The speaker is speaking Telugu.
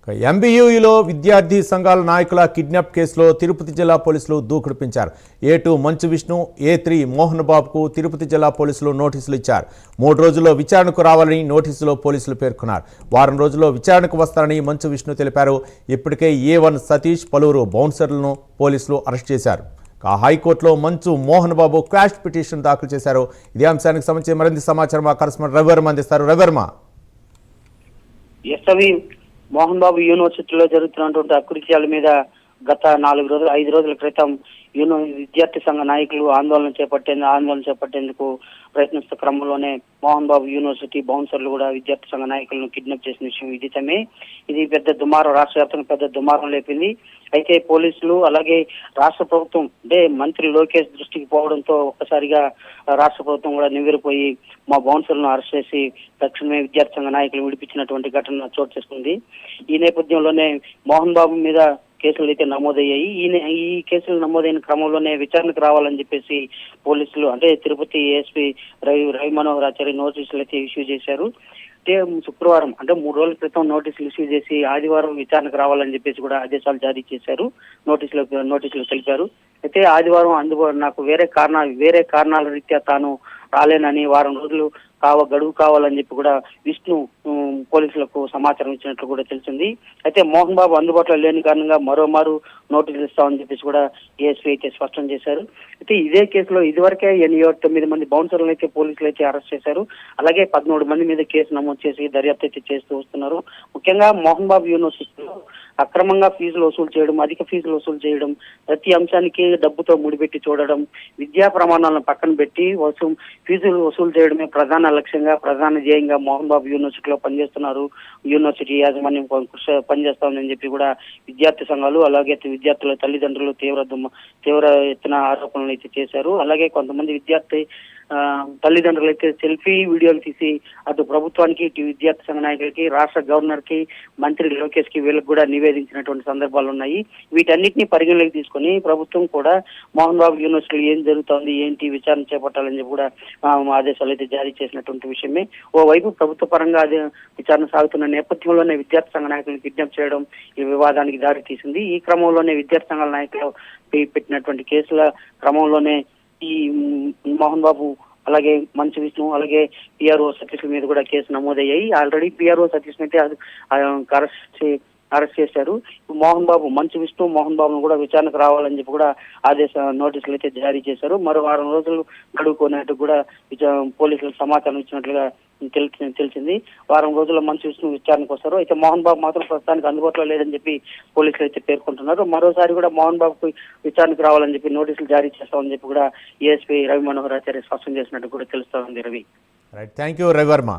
ఎంబీయూలో విద్యార్థి సంఘాల నాయకుల కిడ్నాప్ కేసులో తిరుపతి జిల్లా పోలీసులు దూకుడు పెంచారు. A2 మంచు విష్ణు, A3 మోహన్ బాబుకు తిరుపతి జిల్లా పోలీసులు నోటీసులు ఇచ్చారు. 3 రోజుల్లో విచారణకు రావాలని నోటీసులో పోలీసులు పేర్కొన్నారు. వారం రోజుల్లో విచారణకు వస్తారని మంచు విష్ణు తెలిపారు. ఇప్పటికే A1 సతీష్, పలువురు బౌన్సర్లను పోలీసులు అరెస్ట్ చేశారు. హైకోర్టులో మంచు మోహన్ బాబు క్వాష్ పిటిషన్ దాఖలు చేశారు. ఇదే అంశానికి సంబంధించి మరింత సమాచారం మా కరెస్పాండెంట్ రవివర్మ అందిస్తారు. రవివర్మ, మోహన్ బాబు యూనివర్సిటీలో జరుగుతున్నటువంటి అకృత్యాల మీద గత 5 రోజుల క్రితం విద్యార్థి సంఘ నాయకులు ఆందోళన చేపట్టేందుకు ప్రయత్నిస్తున్న క్రమంలోనే మోహన్ బాబు యూనివర్సిటీ బౌన్సర్లు కూడా విద్యార్థి సంఘ నాయకులను కిడ్నాప్ చేసిన విషయం విదితమే. ఇది పెద్ద దుమారం, రాష్ట్ర వ్యాప్తంగా పెద్ద దుమారం లేపింది. అయితే పోలీసులు అలాగే రాష్ట్ర ప్రభుత్వం అంటే మంత్రి లోకేష్ దృష్టికి పోవడంతో ఒక్కసారిగా రాష్ట్ర ప్రభుత్వం కూడా నివ్వెరపోయి మా బౌన్సర్లను అరెస్ట్ చేసి తక్షణమే విద్యార్థి సంఘ నాయకులు విడిపించినటువంటి ఘటన చోటు చేసుకుంది. ఈ నేపథ్యంలోనే మోహన్ బాబు మీద కేసులు అయితే నమోదయ్యాయి. ఈ కేసులు నమోదైన క్రమంలోనే విచారణకు రావాలని చెప్పేసి పోలీసులు అంటే తిరుపతి ఏఎస్పీ రవి మనోహర్ ఆచార్య నోటీసులు అయితే ఇష్యూ చేశారు. అంటే శుక్రవారం అంటే 3 రోజుల క్రితం నోటీసులు ఇష్యూ చేసి ఆదివారం విచారణకు రావాలని చెప్పేసి కూడా ఆదేశాలు జారీ చేశారు. నోటీసులు తెలిపారు. అయితే ఆదివారం నాకు వేరే కారణాల రీత్యా తాను రాలేనని వారం రోజులు గడువు కావాలని చెప్పి కూడా విష్ణు పోలీసులకు సమాచారం ఇచ్చినట్లు కూడా తెలిసింది. అయితే మోహన్ బాబు అందుబాటులో లేని కారణంగా మరోమారు నోటీసులు ఇస్తామని చెప్పేసి కూడా ఏఎస్పీ అయితే స్పష్టం చేశారు. అయితే ఇదే కేసులో ఇదివరకే 9 మంది బౌన్సర్లను అయితే పోలీసులు అయితే అరెస్ట్ చేశారు. అలాగే 13 మంది మీద కేసు నమోదు చేసి దర్యాప్తు అయితే చేస్తూ వస్తున్నారు. ముఖ్యంగా మోహన్ బాబు యూనివర్సిటీలో అక్రమంగా ఫీజులు వసూలు చేయడం, అధిక ఫీజులు వసూలు చేయడం, ప్రతి అంశానికి డబ్బుతో ముడిపెట్టి చూడడం, విద్యా ప్రమాణాలను పక్కన పెట్టి ఫీజులు వసూలు చేయడమే ప్రధాన లక్ష్యంగా, ప్రధాన ధ్యేయంగా మోహన్ బాబు యూనివర్సిటీలో పనిచేస్తున్నారు. యూనివర్సిటీ యాజమాన్యం పనిచేస్తామని చెప్పి కూడా విద్యార్థి సంఘాలు అలాగే విద్యార్థుల తల్లిదండ్రులు తీవ్ర ఎత్తున ఆరోపణలు అయితే చేశారు. అలాగే కొంతమంది విద్యార్థి తల్లిదండ్రులు అయితే సెల్ఫీ వీడియోలు తీసి అటు ప్రభుత్వానికి, ఇటు విద్యార్థి సంఘ నాయకులకి, రాష్ట్ర గవర్నర్ కి, మంత్రి లోకేష్ కి వీళ్ళకి కూడా నివేదించినటువంటి సందర్భాలు ఉన్నాయి. వీటన్నిటిని పరిగణలోకి తీసుకొని ప్రభుత్వం కూడా మోహన్ బాబు యూనివర్సిటీలో ఏం జరుగుతోంది, ఏంటి విచారణ చేపట్టాలని చెప్పి కూడా ఆదేశాలు అయితే జారీ చేసినటువంటి విషయమే. ఓవైపు ప్రభుత్వ పరంగా అదే విచారణ సాగుతున్న నేపథ్యంలోనే విద్యార్థి సంఘ నాయకులను కిడ్నాప్ చేయడం ఈ వివాదానికి దారి తీసింది. ఈ క్రమంలోనే విద్యార్థి సంఘాల నాయకులు పెట్టినటువంటి కేసుల క్రమంలోనే ఈ మోహన్ బాబు అలాగే మంచు విష్ణు అలాగే పిఆర్ఓ సతీష్ మీద కూడా కేసు నమోదయ్యాయి. ఆల్రెడీ పిఆర్ఓ సతీష్ అయితే అరెస్ట్ చేశారు. మంచు విష్ణు మోహన్ బాబును కూడా విచారణకు రావాలని చెప్పి కూడా నోటీసులు అయితే జారీ చేశారు. మరో 6 రోజులు గడువుకునేట్టు కూడా పోలీసులకు సమాచారం ఇచ్చినట్లుగా తెలిసింది. వారం రోజుల్లో మంచు విష్ణు విచారణకు వస్తారు. అయితే మోహన్ బాబు మాత్రం ప్రస్తుతానికి అందుబాటులో లేదని చెప్పి పోలీసులు అయితే పేర్కొంటున్నారు. మరోసారి కూడా మోహన్ బాబుకు విచారణకు రావాలని చెప్పి నోటీసులు జారీ చేస్తామని చెప్పి కూడా ఏఎస్పీ రవి మనోహర్ ఆచార్య స్పష్టం చేసినట్టు కూడా తెలుస్తోంది. Ravi, thank you Ravi Varma.